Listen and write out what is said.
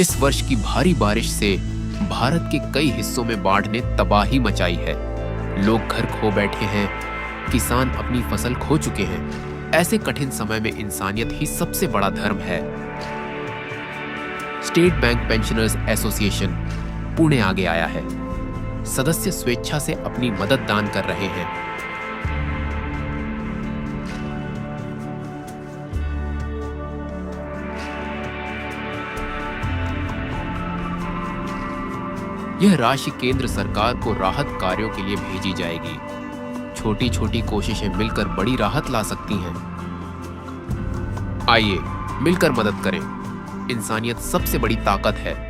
इस वर्ष की भारी बारिश से भारत के कई हिस्सों में बाढ़ ने तबाही मचाई है। लोग घर खो बैठे हैं, किसान अपनी फसल खो चुके हैं। ऐसे कठिन समय में इंसानियत ही सबसे बड़ा धर्म है। State bank pensioners association Pune आगे आया है। सदस्य स्वेच्छा से अपनी मदद दान कर रहे हैं। यह राशि केंद्र सरकार को राहत कार्यों के लिए भेजी जाएगी। छोटी छोटी कोशिशें मिलकर बड़ी राहत ला सकती हैं। आइए मिलकर मदद करें। इंसानियत सबसे बड़ी ताकत है।